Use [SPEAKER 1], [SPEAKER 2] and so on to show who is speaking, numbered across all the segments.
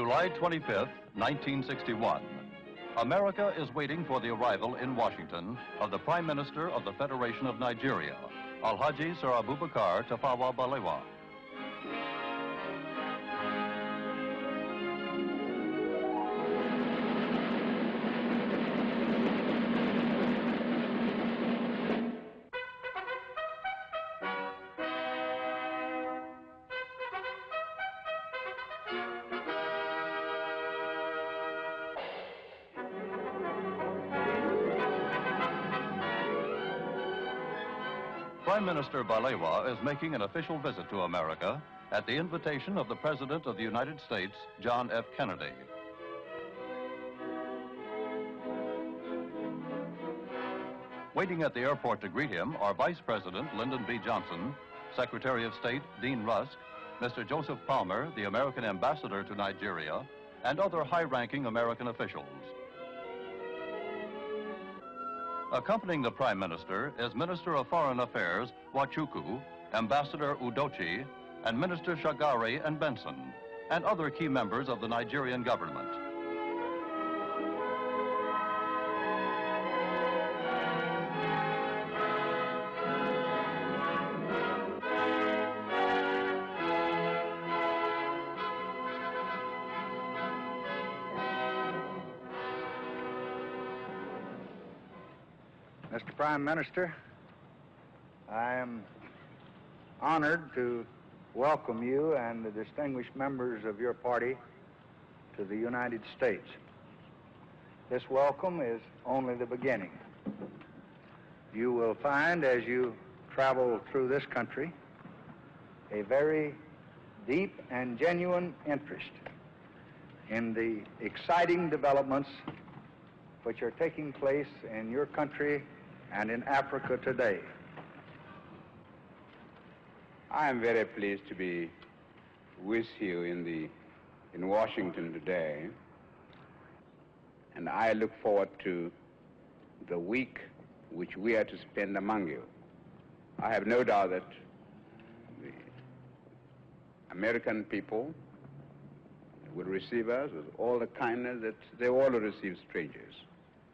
[SPEAKER 1] July 25th, 1961. America is waiting for the arrival in Washington of the Prime Minister of the Federation of Nigeria, Alhaji Sir Abubakar Tafawa Balewa. Prime Minister Balewa is making an official visit to America at the invitation of the President of the United States, John F. Kennedy. Waiting at the airport to greet him are Vice President Lyndon B. Johnson, Secretary of State Dean Rusk, Mr. Joseph Palmer, the American Ambassador to Nigeria, and other high-ranking American officials. Accompanying the Prime Minister is Minister of Foreign Affairs Nwachukwu, Ambassador Udochi, and Minister Shagari and Benson, and other key members of the Nigerian government.
[SPEAKER 2] Mr. Prime Minister, I am honored to welcome you and the distinguished members of your party to the United States. This welcome is only the beginning. You will find as you travel through this country a very deep and genuine interest in the exciting developments which are taking place in your country and in Africa today.
[SPEAKER 3] I am very pleased to be with you in Washington today, and I look forward to the week which we are to spend among you. I have no doubt that the American people will receive us with all the kindness that they all receive strangers.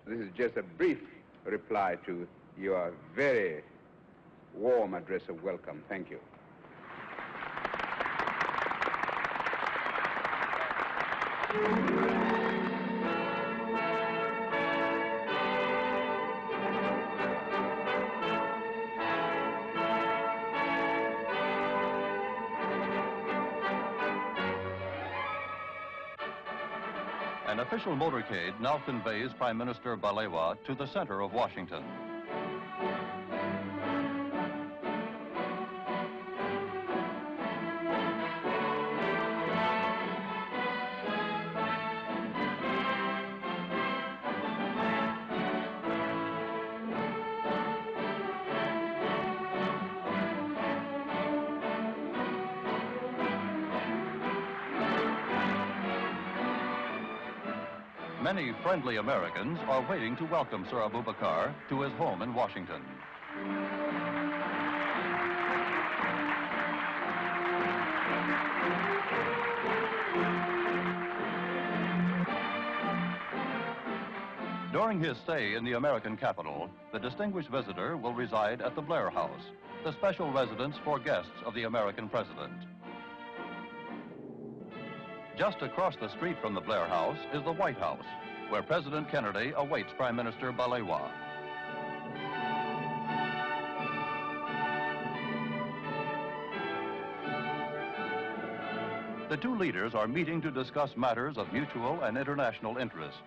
[SPEAKER 3] This is just a brief reply to your very warm address of welcome. Thank you.
[SPEAKER 1] An official motorcade now conveys Prime Minister Balewa to the center of Washington. Many friendly Americans are waiting to welcome Sir Abubakar to his home in Washington. During his stay in the American capital, the distinguished visitor will reside at the Blair House, the special residence for guests of the American president. Just across the street from the Blair House is the White House, where President Kennedy awaits Prime Minister Balewa. The two leaders are meeting to discuss matters of mutual and international interest.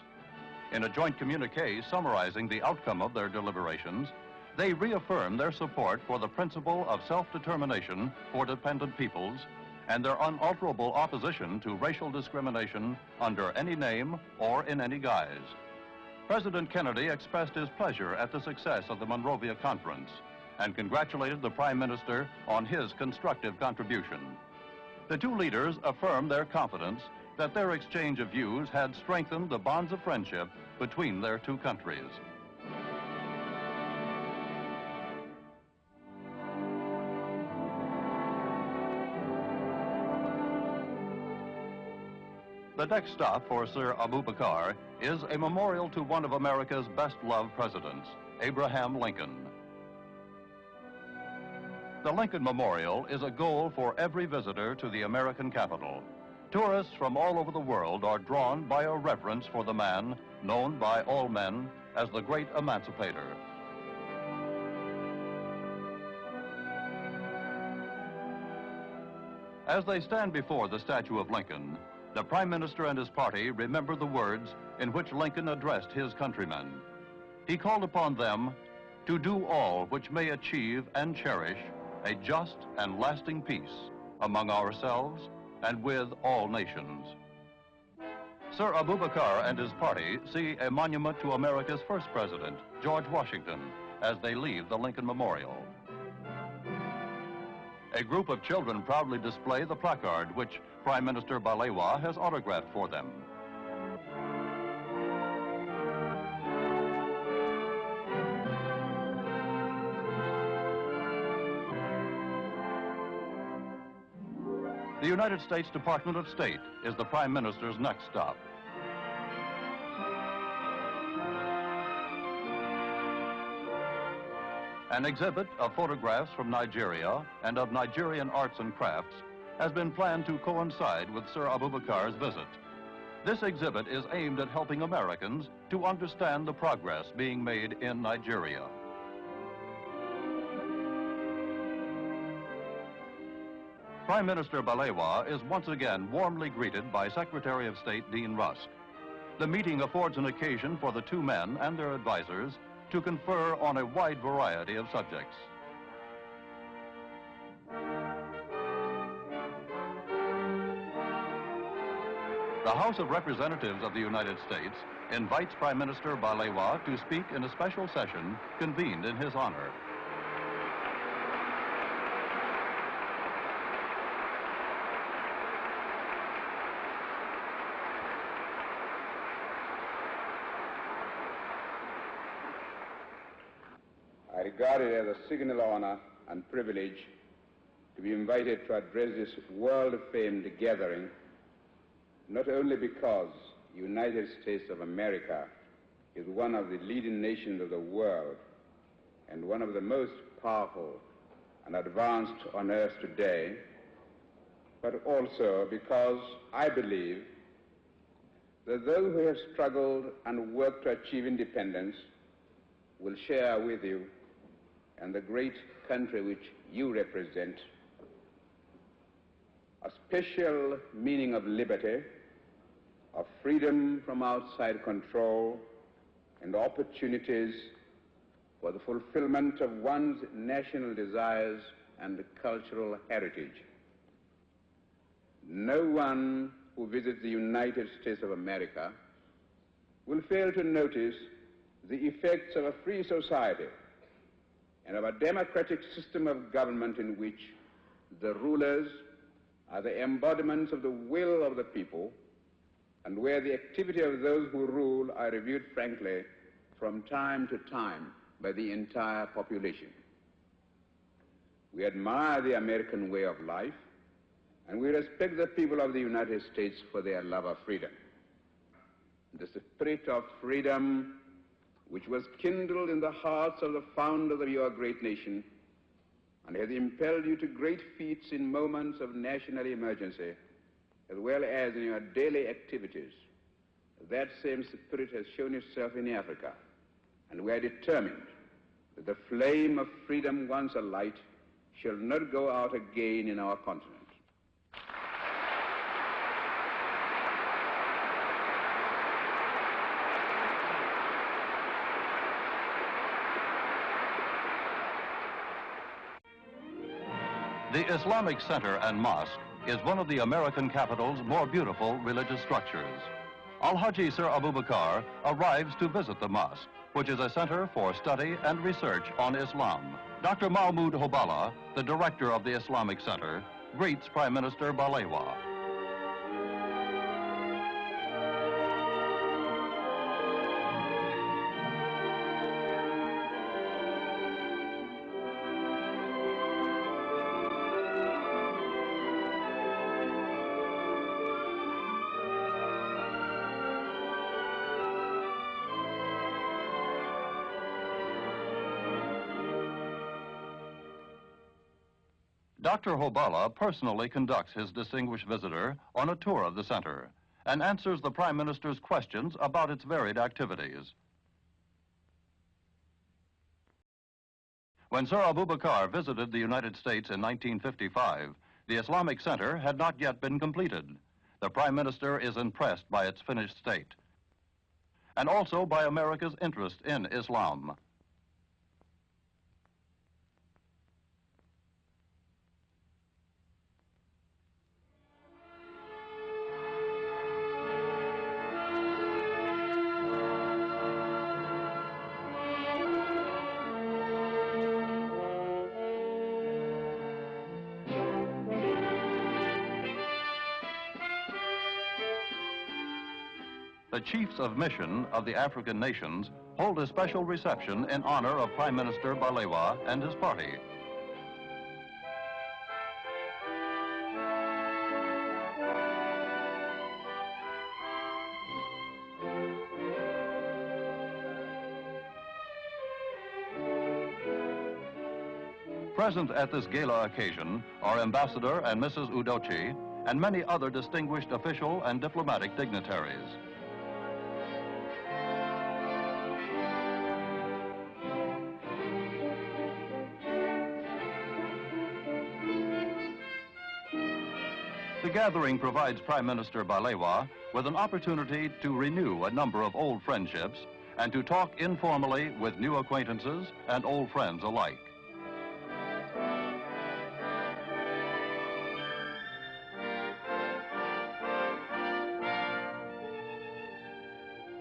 [SPEAKER 1] In a joint communique summarizing the outcome of their deliberations, they reaffirm their support for the principle of self-determination for dependent peoples and their unalterable opposition to racial discrimination under any name or in any guise. President Kennedy expressed his pleasure at the success of the Monrovia Conference and congratulated the Prime Minister on his constructive contribution. The two leaders affirmed their confidence that their exchange of views had strengthened the bonds of friendship between their two countries. The next stop for Sir Abubakar is a memorial to one of America's best-loved presidents, Abraham Lincoln. The Lincoln Memorial is a goal for every visitor to the American capital. Tourists from all over the world are drawn by a reverence for the man known by all men as the great emancipator. As they stand before the statue of Lincoln, the Prime Minister and his party remember the words in which Lincoln addressed his countrymen. He called upon them to do all which may achieve and cherish a just and lasting peace among ourselves and with all nations. Sir Abubakar and his party see a monument to America's first president, George Washington, as they leave the Lincoln Memorial. A group of children proudly display the placard which Prime Minister Balewa has autographed for them. The United States Department of State is the Prime Minister's next stop. An exhibit of photographs from Nigeria and of Nigerian arts and crafts has been planned to coincide with Sir Abubakar's visit. This exhibit is aimed at helping Americans to understand the progress being made in Nigeria. Prime Minister Balewa is once again warmly greeted by Secretary of State Dean Rusk. The meeting affords an occasion for the two men and their advisors to confer on a wide variety of subjects. The House of Representatives of the United States invites Prime Minister Balewa to speak in a special session convened in his honor.
[SPEAKER 3] I regard it as a signal honor and privilege to be invited to address this world-famed gathering, not only because the United States of America is one of the leading nations of the world and one of the most powerful and advanced on earth today, but also because I believe that those who have struggled and worked to achieve independence will share with you and the great country which you represent a special meaning of liberty, of freedom from outside control, and opportunities for the fulfillment of one's national desires and cultural heritage. No one who visits the United States of America will fail to notice the effects of a free society and of a democratic system of government in which the rulers are the embodiments of the will of the people, and where the activity of those who rule are reviewed frankly from time to time by the entire population. We admire the American way of life, and we respect the people of the United States for their love of freedom. The spirit of freedom which was kindled in the hearts of the founders of your great nation and has impelled you to great feats in moments of national emergency, as well as in your daily activities. That same spirit has shown itself in Africa, and we are determined that the flame of freedom once alight shall not go out again in our continent.
[SPEAKER 1] The Islamic Center and Mosque is one of the American capital's more beautiful religious structures. Al-Haji Sir Abubakar arrives to visit the mosque, which is a center for study and research on Islam. Dr. Mahmoud Hobala, the director of the Islamic Center, greets Prime Minister Balewa. Dr. Hobala personally conducts his distinguished visitor on a tour of the center and answers the Prime Minister's questions about its varied activities. When Sir Abubakar visited the United States in 1955, the Islamic Center had not yet been completed. The Prime Minister is impressed by its finished state and also by America's interest in Islam. The chiefs of mission of the African nations hold a special reception in honor of Prime Minister Balewa and his party. Present at this gala occasion are Ambassador and Mrs. Udochi and many other distinguished official and diplomatic dignitaries. The gathering provides Prime Minister Balewa with an opportunity to renew a number of old friendships and to talk informally with new acquaintances and old friends alike.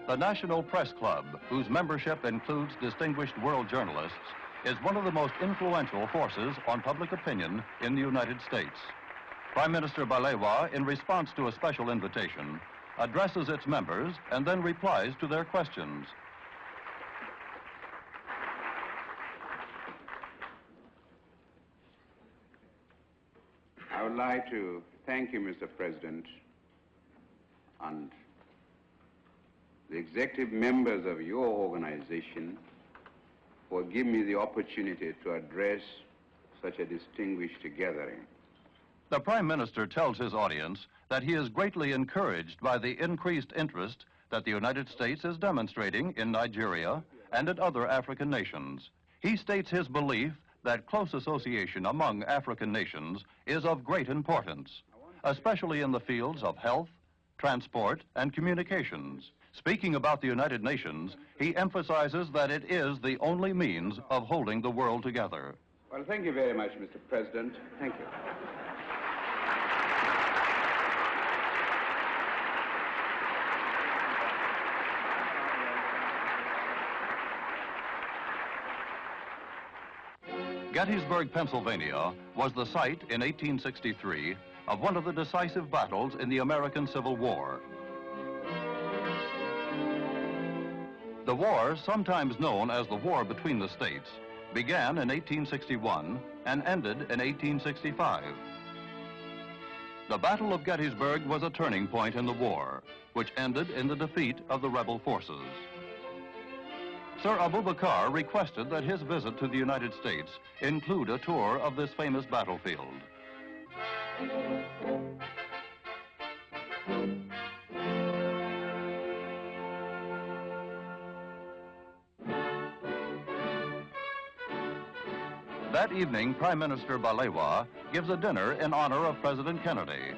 [SPEAKER 1] The National Press Club, whose membership includes distinguished world journalists, is one of the most influential forces on public opinion in the United States. Prime Minister Balewa, in response to a special invitation, addresses its members and then replies to their questions.
[SPEAKER 3] I would like to thank you, Mr. President, and the executive members of your organization for giving me the opportunity to address such a distinguished gathering.
[SPEAKER 1] The Prime Minister tells his audience that he is greatly encouraged by the increased interest that the United States is demonstrating in Nigeria and in other African nations. He states his belief that close association among African nations is of great importance, especially in the fields of health, transport, and communications. Speaking about the United Nations, he emphasizes that it is the only means of holding the world together.
[SPEAKER 3] Well, thank you very much, Mr. President. Thank you.
[SPEAKER 1] Gettysburg, Pennsylvania, was the site in 1863 of one of the decisive battles in the American Civil War. The war, sometimes known as the War Between the States, began in 1861 and ended in 1865. The Battle of Gettysburg was a turning point in the war, which ended in the defeat of the rebel forces. Sir Abubakar requested that his visit to the United States include a tour of this famous battlefield. That evening, Prime Minister Balewa gives a dinner in honor of President Kennedy.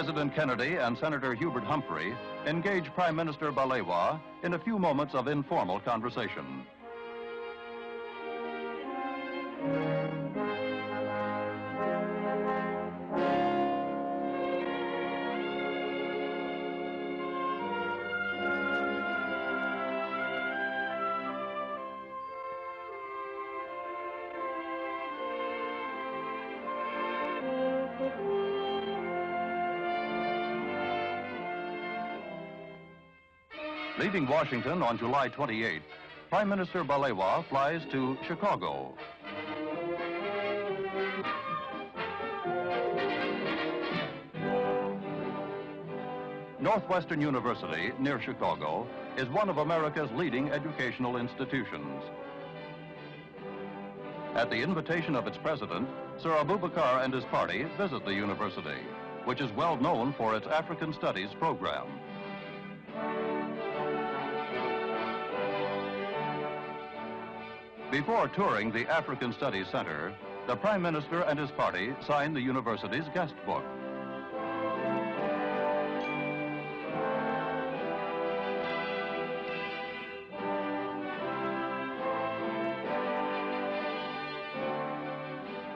[SPEAKER 1] President Kennedy and Senator Hubert Humphrey engage Prime Minister Balewa in a few moments of informal conversation. Leaving Washington on July 28th, Prime Minister Balewa flies to Chicago. Northwestern University, near Chicago, is one of America's leading educational institutions. At the invitation of its president, Sir Abubakar and his party visit the university, which is well known for its African Studies program. Before touring the African Studies Center, the Prime Minister and his party signed the university's guest book.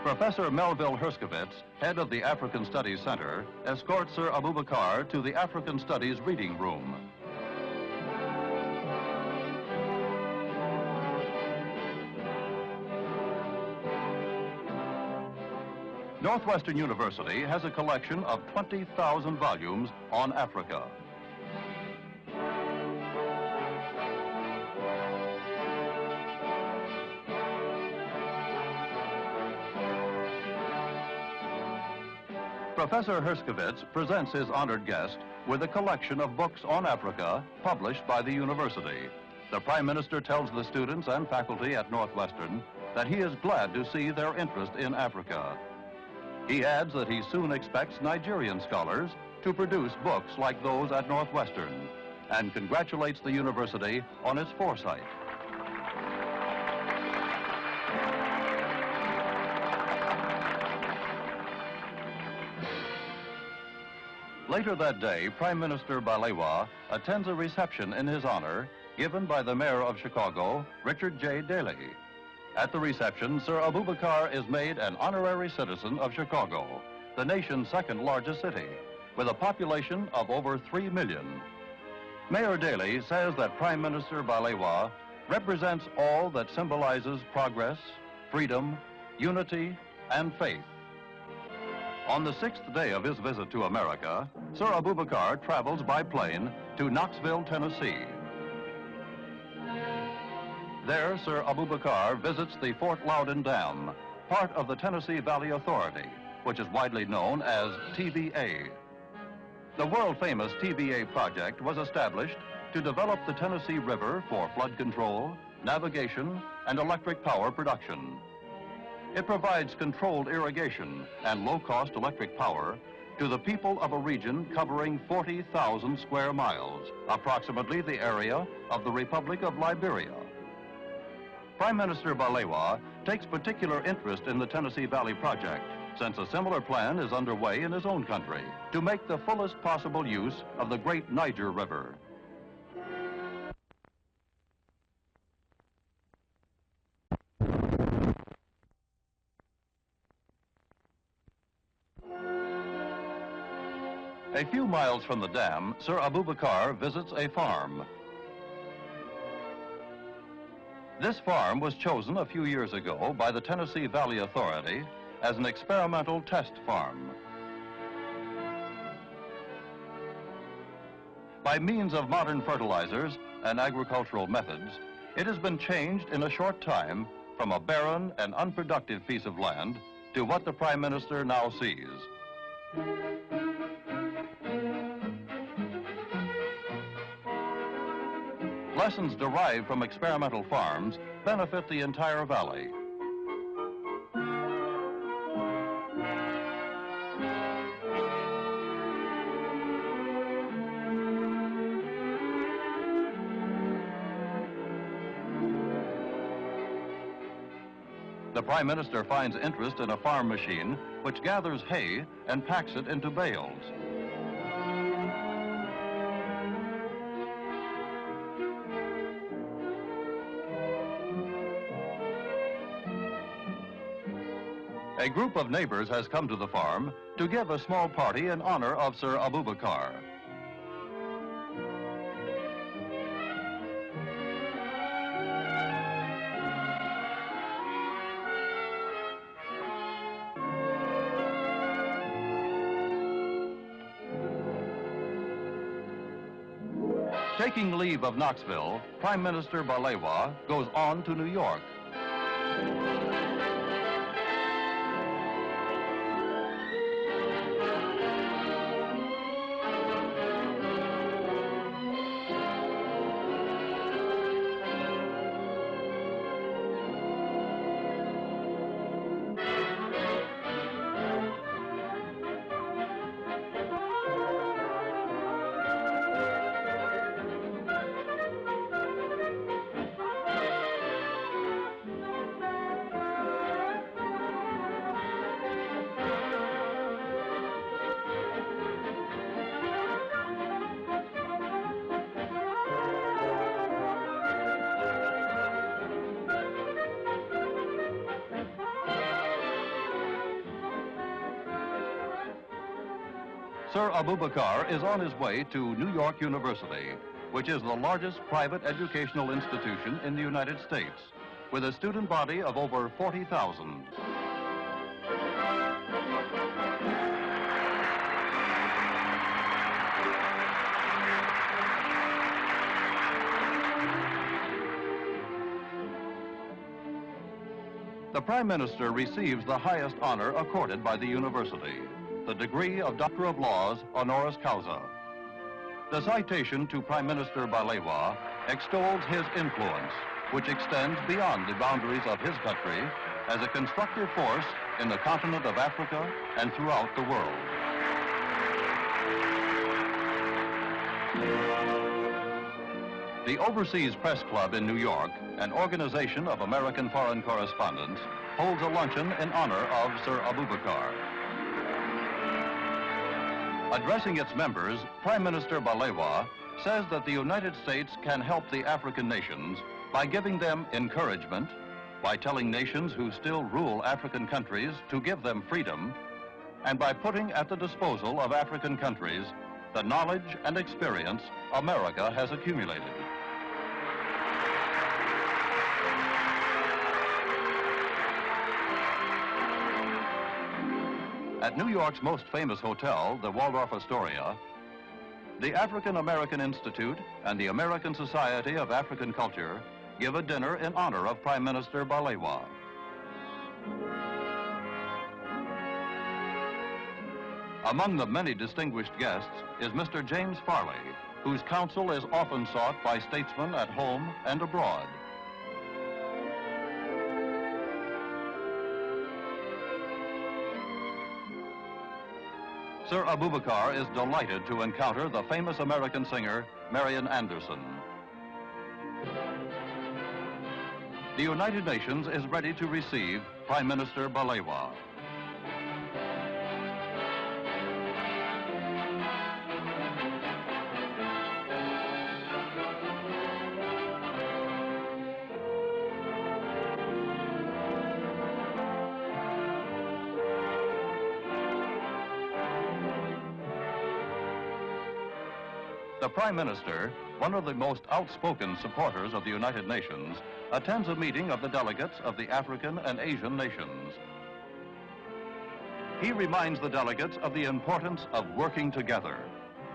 [SPEAKER 1] Professor Melville Herskovits, head of the African Studies Center, escorts Sir Abubakar to the African Studies reading room. Northwestern University has a collection of 20,000 volumes on Africa. Professor Herskovits presents his honored guest with a collection of books on Africa published by the university. The Prime Minister tells the students and faculty at Northwestern that he is glad to see their interest in Africa. He adds that he soon expects Nigerian scholars to produce books like those at Northwestern, and congratulates the university on its foresight. Later that day, Prime Minister Balewa attends a reception in his honor given by the mayor of Chicago, Richard J. Daley. At the reception, Sir Abubakar is made an honorary citizen of Chicago, the nation's second largest city, with a population of over 3 million. Mayor Daley says that Prime Minister Balewa represents all that symbolizes progress, freedom, unity, and faith. On the 6th day of his visit to America, Sir Abubakar travels by plane to Knoxville, Tennessee. There, Sir Abubakar visits the Fort Loudoun Dam, part of the Tennessee Valley Authority, which is widely known as TVA. The world-famous TVA project was established to develop the Tennessee River for flood control, navigation, and electric power production. It provides controlled irrigation and low-cost electric power to the people of a region covering 40,000 square miles, approximately the area of the Republic of Liberia. Prime Minister Balewa takes particular interest in the Tennessee Valley Project, since a similar plan is underway in his own country to make the fullest possible use of the great Niger River. A few miles from the dam, Sir Abubakar visits a farm. This farm was chosen a few years ago by the Tennessee Valley Authority as an experimental test farm. By means of modern fertilizers and agricultural methods, it has been changed in a short time from a barren and unproductive piece of land to what the Prime Minister now sees. Lessons derived from experimental farms benefit the entire valley. The Prime Minister finds interest in a farm machine which gathers hay and packs it into bales. A group of neighbors has come to the farm to give a small party in honor of Sir Abubakar. Taking leave of Knoxville, Prime Minister Balewa goes on to New York. Sir Abubakar is on his way to New York University, which is the largest private educational institution in the United States, with a student body of over 40,000. The Prime Minister receives the highest honor accorded by the university, the degree of Doctor of Laws honoris causa. The citation to Prime Minister Balewa extols his influence, which extends beyond the boundaries of his country as a constructive force in the continent of Africa and throughout the world. The Overseas Press Club in New York, an organization of American foreign correspondents, holds a luncheon in honor of Sir Abubakar. Addressing its members, Prime Minister Balewa says that the United States can help the African nations by giving them encouragement, by telling nations who still rule African countries to give them freedom, and by putting at the disposal of African countries the knowledge and experience America has accumulated. At New York's most famous hotel, the Waldorf Astoria, the African American Institute and the American Society of African Culture give a dinner in honor of Prime Minister Balewa. Among the many distinguished guests is Mr. James Farley, whose counsel is often sought by statesmen at home and abroad. Sir Abubakar is delighted to encounter the famous American singer, Marian Anderson. The United Nations is ready to receive Prime Minister Balewa. The Prime Minister, one of the most outspoken supporters of the United Nations, attends a meeting of the delegates of the African and Asian nations. He reminds the delegates of the importance of working together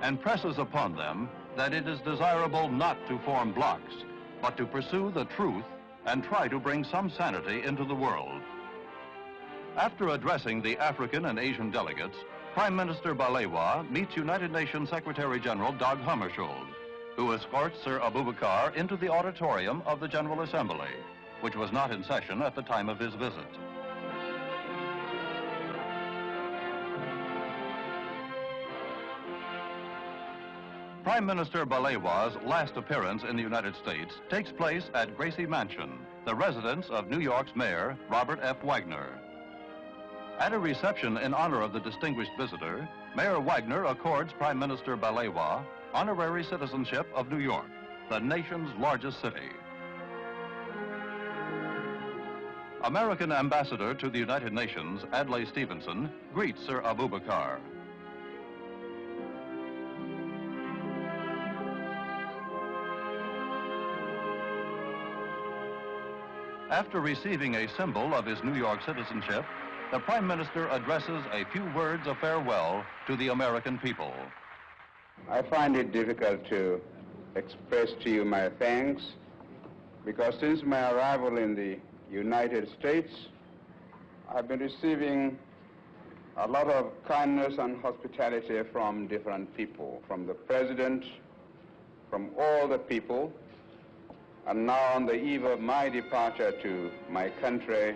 [SPEAKER 1] and presses upon them that it is desirable not to form blocs, but to pursue the truth and try to bring some sanity into the world. After addressing the African and Asian delegates, Prime Minister Balewa meets United Nations Secretary General Dag Hammarskjöld, who escorts Sir Abubakar into the auditorium of the General Assembly, which was not in session at the time of his visit. Prime Minister Balewa's last appearance in the United States takes place at Gracie Mansion, the residence of New York's Mayor, Robert F. Wagner. At a reception in honor of the distinguished visitor, Mayor Wagner accords Prime Minister Balewa honorary citizenship of New York, the nation's largest city. American Ambassador to the United Nations, Adlai Stevenson, greets Sir Abubakar. After receiving a symbol of his New York citizenship, the Prime Minister addresses a few words of farewell to the American people.
[SPEAKER 3] I find it difficult to express to you my thanks because since my arrival in the United States, I've been receiving a lot of kindness and hospitality from different people, from the President, from all the people, and now on the eve of my departure to my country,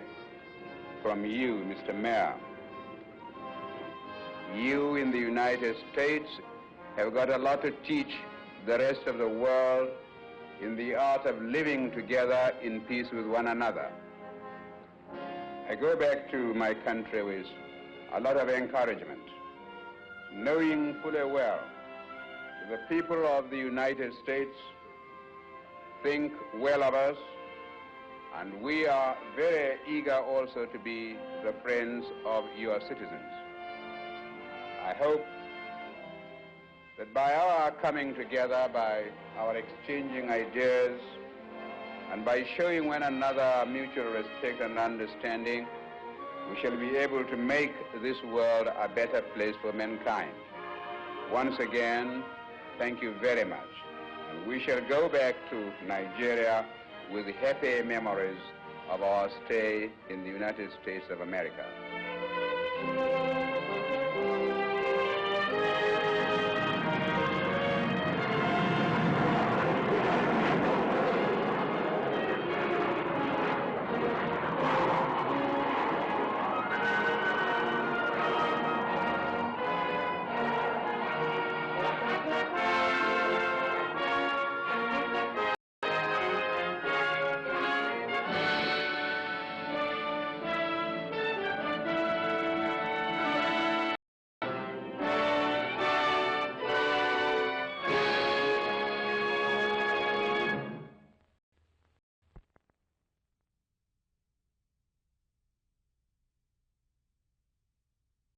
[SPEAKER 3] from you, Mr. Mayor. You in the United States have got a lot to teach the rest of the world in the art of living together in peace with one another. I go back to my country with a lot of encouragement, knowing fully well that the people of the United States think well of us, and we are very eager also to be the friends of your citizens. I hope that by our coming together, by our exchanging ideas, and by showing one another mutual respect and understanding, we shall be able to make this world a better place for mankind. Once again, thank you very much. And we shall go back to Nigeria with happy memories of our stay in the United States of America.